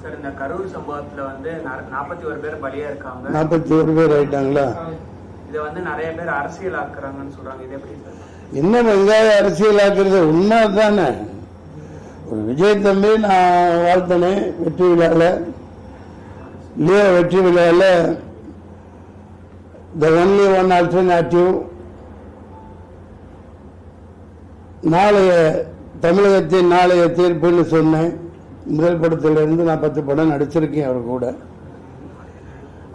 Sir, இந்த கரூர் சம்பவத்துல வந்து 41 பேர் பலியா இருக்காங்க. 41 பேர் ஆயிட்டாங்களா? இதை வந்து நிறைய பேர் அரசியல் ஆக்குறாங்கன்னு சொல்றாங்க. இது எப்படி சார்? என்ன வெங்காய அரசியல் ஆக்குறது? உண்மை தானே. ஒரு விஜய் தம்பி நான் வாழ்த்தனேன் வெற்றி விழாவில், இல்லையா? வெற்றி விழாவில் த ஒன்லி ஒன் ஆல்டர்னேட்டிவ், நாளைய தமிழகத்தின் நாளைய தீர்ப்புன்னு சொன்னேன். முதல் படத்திலிருந்து நான் 10 படம் நடிச்சிருக்கேன் அவர் கூட.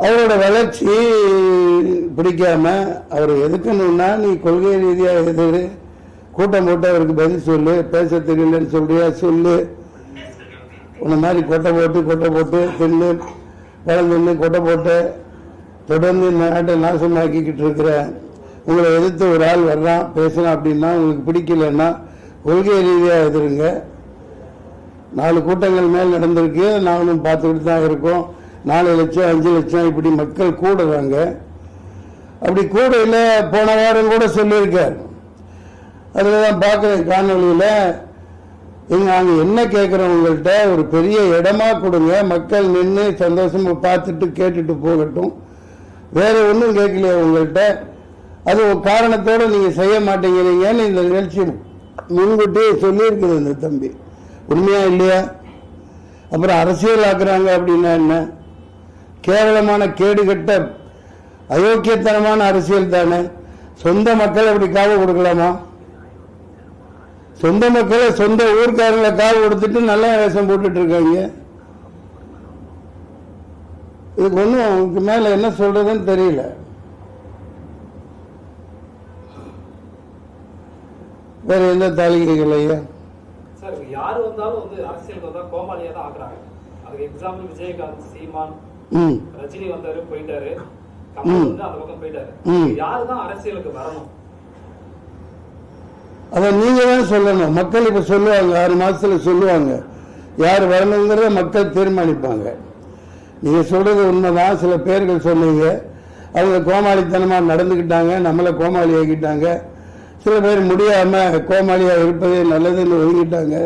அவரோட வளர்ச்சி பிடிக்காம அவர் எதுக்குன்னா, நீ கொள்கை ரீதியாக எதிர் கூட்டம் போட்டு அவருக்கு பதில் சொல்லு, பேச தெரியலன்னு சொல்றியா சொல்லு, உன்ன மாதிரி கொட்டை போட்டு தின்னு வளர்ந்து கொட்டை போட்டு தொடர்ந்து இந்த நாட்டை நாசமாக்கிக்கிட்டு இருக்கிற உங்களை எதிர்த்து ஒரு ஆள் வர்றான் பேசுறான் அப்படின்னா உங்களுக்கு பிடிக்கலன்னா கொள்கை ரீதியாக எதிருங்க. 4 கூட்டங்கள் மேல் நடந்திருக்கு, நானும் பார்த்துக்கிட்டு தான் இருக்கோம். 4 லட்சம் 5 லட்சம் இப்படி மக்கள் கூடுறாங்க. அப்படி கூடையில் போன வாரம் கூட சொல்லியிருக்கார். அதில் தான் பார்க்குறேன் காணொலியில். நாங்கள் என்ன கேட்குறோம், உங்கள்கிட்ட ஒரு பெரிய இடமா கொடுங்க, மக்கள் நின்று சந்தோஷமாக பார்த்துட்டு கேட்டுட்டு போகட்டும், வேற ஒன்றும் கேட்கலையா உங்கள்கிட்ட? அது ஒரு காரணத்தோடு நீங்கள் செய்ய மாட்டேங்கிறீங்கன்னு இந்த நிகழ்ச்சி முன்கூட்டியே சொல்லியிருக்குது இந்த தம்பி. உண்மையா இல்லையா? அப்புறம் அரசியல் ஆக்குறாங்க அப்படின்னா என்ன? கேவலமான கேடுகட்ட அயோக்கியத்தனமான அரசியல் தானே. சொந்த மக்கள் அப்படி காவு கொடுக்கலாமா? சொந்த மக்களை சொந்த ஊர்க்காரங்களை காவு கொடுத்துட்டு நல்ல வேஷம் போட்டுட்டு இருக்காங்க. இதுக்கு ஒன்றும் மேல என்ன சொல்றதுன்னு தெரியல. வேற எந்த தாலிகைகள் ஐயா? சார், யாரு வந்தாலும் வந்து அரசியலுக்கு வந்தா கோமாளியா தான் ஆக்குறாங்க. அதுக்கு எக்ஸாம்பிள் விஜயகாந்த், சீமான், ரஜினி வந்தாரு போயிட்டாரு, கமல் வந்து அந்த பக்கம் போயிட்டாரு. யாரு தான் அரசியலுக்கு வரணும்? அதை நீங்க தான் சொல்லணும். மக்கள் இப்ப சொல்லுவாங்க, 6 மாசத்துல சொல்லுவாங்க யார் வரணுங்கிறத மக்கள் தீர்மானிப்பாங்க. நீங்க சொல்றது உண்மைதான். சில பேர்கள் சொன்னீங்க, அவங்க கோமாளித்தனமா நடந்துக்கிட்டாங்க, நம்மளை கோமாளி ஆக்கிட்டாங்க. சில பேர் முடியாம கோமாளியா இருப்பதே நல்லதுன்னு ஒதுங்கிட்டாங்க.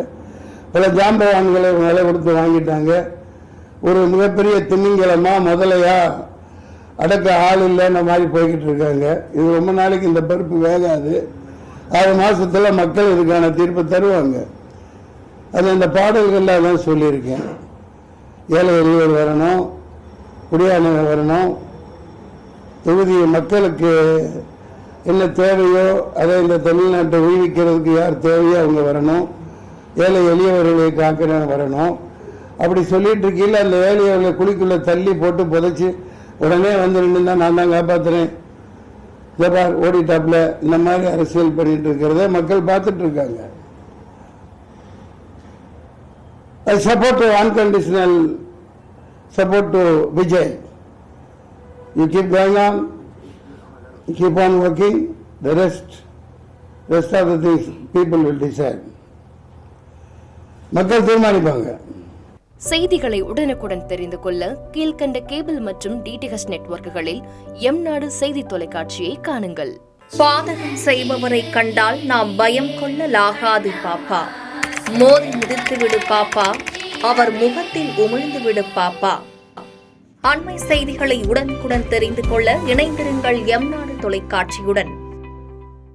பல ஜாம்பவான்களை விலை கொடுத்து வாங்கிட்டாங்க. ஒரு மிகப்பெரிய திமிங்கலமா முதலையா அடக்க ஆள் இல்லைன்ற மாதிரி போய்கிட்டு இருக்காங்க. இது ரொம்ப நாளைக்கு இந்த பருப்பு வேகாது. 6 மாசத்துல மக்கள் இதுக்கான தீர்ப்பு தருவாங்க. அது இந்த பாடல்கள்ல தான் சொல்லியிருக்கேன். ஏழை எளியவர் வரணும், குடியானவர் வரணும், தொகுதி மக்களுக்கு என்ன தேவையோ அதை இந்த தமிழ்நாட்டை உய்விக்கிறதுக்கு யார் தேவையோ அவங்க வரணும், ஏழை எளியவர்களை காக்கிறவங்க வரணும். அப்படி சொல்லிட்டு இருக்கையில் அந்த ஏழையவர்களை குழிக்குள்ள தள்ளி போட்டு புதைச்சி உடனே வந்து நின்று நான் தான் காப்பாத்துறேன் ஜபார் ஓடிட்டாப்ல இந்த மாதிரி அரசியல் பண்ணிட்டு இருக்கிறத மக்கள் பார்த்துட்டு இருக்காங்க. I support to unconditional support to Vijay. You keep going on, you keep on working, the rest of the things people will decide. மக்கள் தீர்மானிப்பாங்க. செய்திகளை உடனுக்குடன் தெரிந்து கொள்ள கீழ்கண்ட கேபிள் மற்றும் டிடிஎச் நெட்வொர்க்குகளில் எம்நாடு செய்தி தொலைக்காட்சியை காணுங்கள். பாதகம் செய்பவரை கண்டால் நாம் பயம் கொள்ளலாகாது பாப்பா. மோதி மிதித்து விடு பாப்பா, அவர் முகத்தில் உமிழ்ந்து விடு பாப்பா. அண்மை செய்திகளை உடனுக்குடன் தெரிந்து கொள்ள இணைந்திருங்கள் எம்நாடு தொலைக்காட்சியுடன்.